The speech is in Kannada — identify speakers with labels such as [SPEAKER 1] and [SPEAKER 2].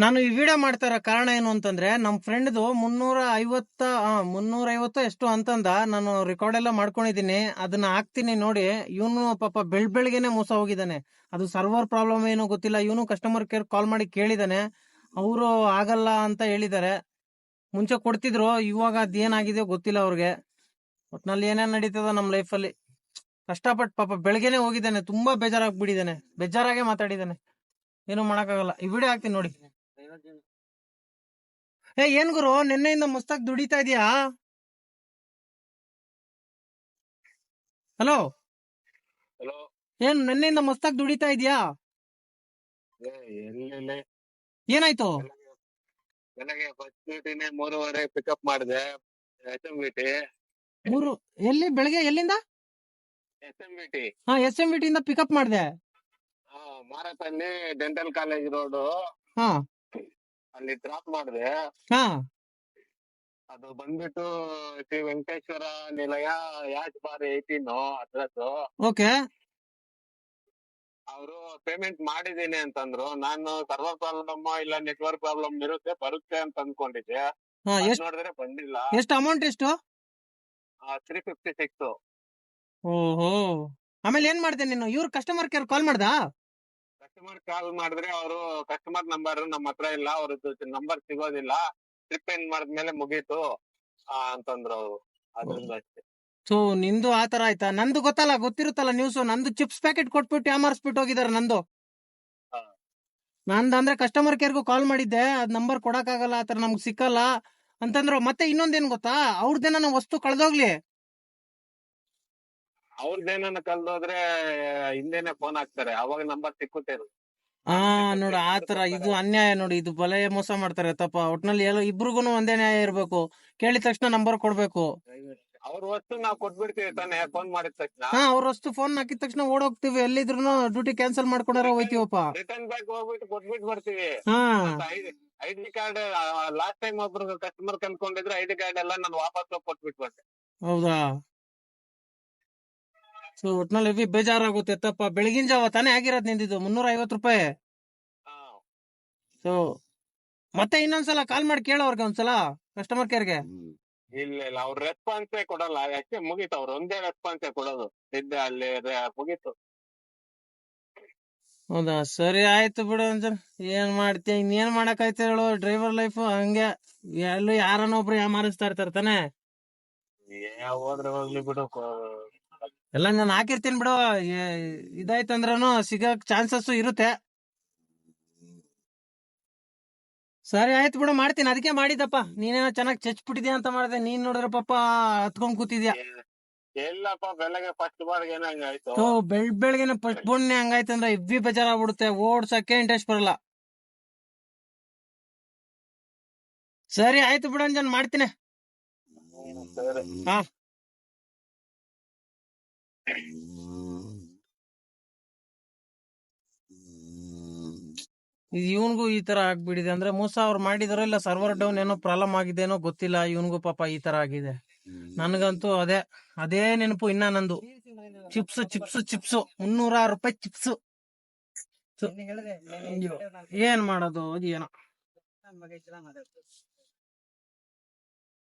[SPEAKER 1] ನಾನು ಈ ವಿಡಿಯೋ ಮಾಡ್ತಾ ಇರೋ ಕಾರಣ ಏನು ಅಂತಂದ್ರೆ ನಮ್ ಫ್ರೆಂಡ್ದು 350 ಎಷ್ಟು ಅಂತಂದ. ನಾನು ರೆಕಾರ್ಡ್ ಎಲ್ಲ ಮಾಡ್ಕೊಂಡಿದೀನಿ, ಅದನ್ನ ಹಾಕ್ತೀನಿ ನೋಡಿ. ಇವನು ಪಾಪ ಬೆಳ್ಬೆಳ್ಗೆನೆ ಮೋಸ ಹೋಗಿದ್ದಾನೆ. ಅದು ಸರ್ವರ್ ಪ್ರಾಬ್ಲಮ್ ಏನೋ ಗೊತ್ತಿಲ್ಲ. ಇವನು ಕಸ್ಟಮರ್ ಕೇರ್ ಕಾಲ್ ಮಾಡಿ ಕೇಳಿದಾನೆ, ಅವರು ಆಗಲ್ಲ ಅಂತ ಹೇಳಿದ್ದಾರೆ. ಮುಂಚೆ ಕೊಡ್ತಿದ್ರು, ಇವಾಗ ಅದೇನಾಗಿದೆ ಗೊತ್ತಿಲ್ಲ ಅವ್ರಿಗೆ. ಒಟ್ನಲ್ಲಿ ಏನೇನ್ ನಡೀತದ ನಮ್ ಲೈಫಲ್ಲಿ. ಕಷ್ಟಪಟ್ಟು ಪಾಪ ಬೆಳಗ್ಗೆನೆ ಹೋಗಿದ್ದಾನೆ, ತುಂಬಾ ಬೇಜಾರಾಗ್ಬಿಟ್ಟಿದ್ದಾನೆ, ಬೇಜಾರಾಗೆ ಮಾತಾಡಿದಾನೆ. ಏನು ಮಾಡಕ್ಕಾಗಲ್ಲ. ಈ ವಿಡಿಯೋ ಹಾಕ್ತೀನಿ ನೋಡಿ. ಏನ್ ಗುರು, ನಿನ್ನೆಯಿಂದ ಮಸ್ತಾಗಿ ದುಡಿತಾ ಇದೀಯಾ? Hello,
[SPEAKER 2] hello.
[SPEAKER 1] ಏನ್ ನಿನ್ನೆಯಿಂದ ಮಸ್ತಾಗಿ ದುಡಿತಾ ಇದೀಯಾ?
[SPEAKER 2] ಎಲ್ಲಿ
[SPEAKER 1] ಏನಾಯ್ತು?
[SPEAKER 2] ಬೆಳಗ್ಗೆ ಫಸ್ಟ್ ಡ್ಯೂಟಿನೇ 3:30 ಪಿಕಪ್ ಮಾಡಿದೆ. SMBT.
[SPEAKER 1] ಎಲ್ಲಿ ಬೆಳಗ್ಗೆ ಎಲ್ಲಿಂದ?
[SPEAKER 2] SMBT.
[SPEAKER 1] SMBT ಇಂದ ಪಿಕಪ್ ಮಾಡಿದೆ.
[SPEAKER 2] ಮಾರತಲ್ಲಿ ಡೆಂಟಲ್ ಕಾಲೇಜ್ ರೋಡ್
[SPEAKER 1] ಹಾ
[SPEAKER 2] ಅಲ್ಲಿ ಡ್ರಾಪ್ ಮಾಡಿದೆ.
[SPEAKER 1] ಹಾ
[SPEAKER 2] ಅದು ಬಂದ್ಬಿಟ್ಟು ಶ್ರೀ ವೆಂಕಟೇಶ್ವರ ನಿಲಯ, ಯಾಚ್ ಬಾರ್ 18 ಅಡ್ರೆಸ್.
[SPEAKER 1] ಓಕೆ.
[SPEAKER 2] ಅವರು ಪೇಮೆಂಟ್ ಮಾಡಿದೀನಿ ಅಂತಂದ್ರು. ನಾನು ಸರ್ವರ್ ಪ್ರಾಬ್ಲಮ್ ಇಲ್ಲ ನೆಟ್ವರ್ಕ್ ಪ್ರಾಬ್ಲಮ್ ಬರುತ್ತೆ ಅಂತ ಅನ್ಕೊಂಡಿದ್ದೆ. ನೋಡಿದ್ರೆ ಬಂದಿಲ್ಲ.
[SPEAKER 1] ಎಷ್ಟು ಅಮೌಂಟ್? ಎಷ್ಟು?
[SPEAKER 2] 356.
[SPEAKER 1] ಓಹೋ, ಆಮೇಲೆ ಏನ್ ಮಾಡ್ದೆ ನೀನು? ಇವ್ರು ಕಸ್ಟಮರ್ ಕೇರ್ ಕಾಲ್ ಮಾಡ್ದಾ?
[SPEAKER 2] ಕಸ್ಟಮರ್ ಕಾಲ್ ಮಾಡಿದ್ರೆ ಅವರು ಕಸ್ಟಮರ್ ನಂಬರ್ ನಮ್ಮ ಹತ್ರ ಇಲ್ಲ, ಅವ್ರದ್ದು ನಂಬರ್ ಸಿಗೋದಿಲ್ಲ, ಟ್ರಿಪ್ ಎಂಡ್ ಮಾಡಿದ್ಮೇಲೆ ಮುಗೀತು ಅಂತಂದ್ರು ಅವರು. ಅದ್ರಿಂದ ಅಷ್ಟೇ.
[SPEAKER 1] ಸೊ ನಿಂದು ಆತರ ಆಯ್ತಾ? ನಂದು ಗೊತ್ತಿರುತ್ತಲ್ಲ ನ್ಯೂಸ್. ನಂದು ಚಿಪ್ಸ್ ಪ್ಯಾಕೆಟ್ ಕೊಟ್ಬಿಟ್ಟು ಯಾಮಾರಿಸ್ಬಿಟ್ಟು ಹೋಗಿದಾರೆ ನಂದು. ಅಂದ್ರೆ ಕಸ್ಟಮರ್ ಕೇರ್ಗೂ ಕಾಲ್ ಮಾಡಿದ್ದೆ, ಅದ್ ನಂಬರ್ ಕೊಡಕ್ಕಾಗಲ್ಲ, ಆತರ ನಮ್ಗೆ ಸಿಕ್ಕಲ್ಲ ಅಂತಂದ್ರು. ಮತ್ತೆ ಇನ್ನೊಂದೇನ್ ಗೊತ್ತಾ, ಅವ್ರದ್ದೇನ ವಸ್ತು ಕಳ್ದೋಗ್ಲಿ,
[SPEAKER 2] ಅವ್ರದ್ದೇನ ಕಲ್ದೋದ್ರೆ ಹಿಂದೆನೆ ಫೋನ್ ಹಾಕ್ತಾರೆ, ಅವಾಗ ನಂಬರ್ ಸಿಕ್ಕುತ್ತೆ.
[SPEAKER 1] ನೋಡು ಆತರ. ಇದು ಅನ್ಯಾಯ ನೋಡಿ, ಇದು ಬಲೆ ಮೋಸ ಮಾಡ್ತಾರೆ ತಪ್ಪ. ಒಟ್ನಲ್ಲಿ ಇಬ್ರಿಗೂ ಒಂದೇ ನ್ಯಾಯ ಇರ್ಬೇಕು. ಕೇಳಿದ ತಕ್ಷಣ ನಂಬರ್ ಕೊಡ್ಬೇಕು.
[SPEAKER 2] ಅವ್ರ ವಸ್ತು ನಾವ್ ಕೊಟ್ಬಿಡ್ತೀವಿ ತಾನೆ, ಫೋನ್ ಮಾಡಿದ ತಕ್ಷಣ.
[SPEAKER 1] ಅವ್ರ ವಸ್ತು ಫೋನ್ ಹಾಕಿದ ತಕ್ಷಣ ಓಡೋಗ್ತಿವಿ. ಎಲ್ಲಿದ್ರು ಡ್ಯೂಟಿ ಕ್ಯಾನ್ಸಲ್ ಮಾಡ್ಕೊಂಡಾರ ಹೋಯ್ತೀವಪ್ಪ.
[SPEAKER 2] ರಿಟರ್ನ್ ಬ್ಯಾಕ್ ಹೋಗ್ಬಿಟ್ಟು ಕೊಟ್ಬಿಟ್ಟು ಬರ್ತೀವಿ. ಐಡಿ ಕಾರ್ಡ್ ಲಾಸ್ಟ್ ಟೈಮ್ ಒಬ್ರು ಕಸ್ಟಮರ್ ಕಲ್ಕೊಂಡಿದ್ರೆ ಐಡಿ ಕಾರ್ಡ್ ಎಲ್ಲ ನಾನು ವಾಪಸ್ ಕೊಟ್ಬಿಟ್ಟು ಬಂದೆ.
[SPEAKER 1] ಹೌದಾ? ಸೊ ಒಟ್ನಲ್ಲಿ ಹೆವಿ ಬೇಜಾರಾಗುತ್ತೆ ತಪ್ಪ. ಬೆಳಗಿನ ಜಾವ ತಾನೇ ಆಗಿರೋದ್ ನಿಂದಿದ್ದು 350 ರೂಪಾಯಿ. ಸೊ ಮತ್ತೆ ಇನ್ನೊಂದ್ಸಲ ಕಾಲ್ ಮಾಡಿ ಕೇಳೋರ್ಗೆ, ಒಂದ್ಸಲ ಕಸ್ಟಮರ್ ಕೇರ್ಗೆ.
[SPEAKER 2] ಇಲ್ಲ ಅವ್ರ ರೆಸ್ಪಾನ್ಸೇ ಕೊಡಲ್ಲ. ಯಾಕೆ ಮುಗೀತು, ಅವ್ರು ಒಂದೇ ರೆಸ್ಪಾನ್ಸೇ ಕೊಡೋದು. ಇದ್ದೆ ಅಲ್ಲಿ ಮುಗೀತು.
[SPEAKER 1] ಹೌದಾ? ಸರಿ ಆಯ್ತು ಬಿಡು. ಏನ್ ಮಾಡ್ತೀಯ, ಇನ್ನೇನ್ ಮಾಡಕ್ ಆಯ್ತು ಹೇಳು. ಡ್ರೈವರ್ ಲೈಫ್ ಹಂಗೆ, ಎಲ್ಲೂ ಯಾರನ್ನ ಒಬ್ರು ಯಾಮಾರಿಸ್ತಾ ಇರ್ತಾರ ತಾನೆ.
[SPEAKER 2] ಹೋದ್ರೆ ಹೋಗ್ಲಿ ಬಿಡು.
[SPEAKER 1] ಎಲ್ಲ ನಾನು ಹಾಕಿರ್ತೀನಿ ಬಿಡು. ಇದಾಯ್ತಂದ್ರೂ ಸಿಗಕ್ ಚಾನ್ಸಸ್ ಇರುತ್ತೆ. ಸರಿ ಆಯ್ತು ಬಿಡು, ಮಾಡ್ತೀನಿ. ಅದಕ್ಕೆ ಮಾಡಿದಪ್ಪ. ನೀನೇನೋ ಚೆನ್ನಾಗಿ ಚಚ್ಬಿಟ್ಟಿದ್ಯಾ ಅಂತ ಮಾಡಿದೆ. ನೀನ್ ನೋಡಿದ್ರೆ ಪಾಪ ಹತ್ಕೊಂಡ್ ಕೂತಿದ್ಯಾ.
[SPEAKER 2] ಎಲ್ಲಪ್ಪ ಬೆಳಗ್ಗೆ ಫಸ್ಟ್ ಬಾರ್ಗೆ ಹಂಗಾಯ್ತು.
[SPEAKER 1] ಬೆಳಗ್ಗೆನೆ ಫಸ್ಟ್ ಬೋರ್ಡ್ನೆ ಹಂಗಾಯ್ತಂದ್ರೆ ಇವ್ವಿ ಬೇಜಾರಾಗ್ಬಿಡುತ್ತೆ, ಓಡ್ಸಕ್ಕೆ ಇಂಟ್ರೆಸ್ಟ್ ಬರಲ್ಲ. ಸರಿ ಆಯ್ತು ಬಿಡು ಅಂಜನ್, ಮಾಡ್ತೀನಿ. ಹಾ, ಇವನ್ಗೂ ಈ ತರ ಆಗ್ಬಿಟ್ಟಿದೆ ಅಂದ್ರೆ ಮೋಸ ಅವ್ರು ಮಾಡಿದಾರೋ ಇಲ್ಲ ಸರ್ವರ್ ಡೌನ್ ಏನೋ ಪ್ರಾಬ್ಲಮ್ ಆಗಿದೇನೋ ಗೊತ್ತಿಲ್ಲ. ಇವನ್ಗೂ ಪಾಪ ಈ ತರ ಆಗಿದೆ. ನನ್ಗಂತೂ ಅದೇ ನೆನಪು ಇನ್ನ ನಂದು. ಚಿಪ್ಸ್ 306 ರೂಪಾಯಿ ಚಿಪ್ಸ್. ಏನ್ ಮಾಡೋದು ಏನೋ.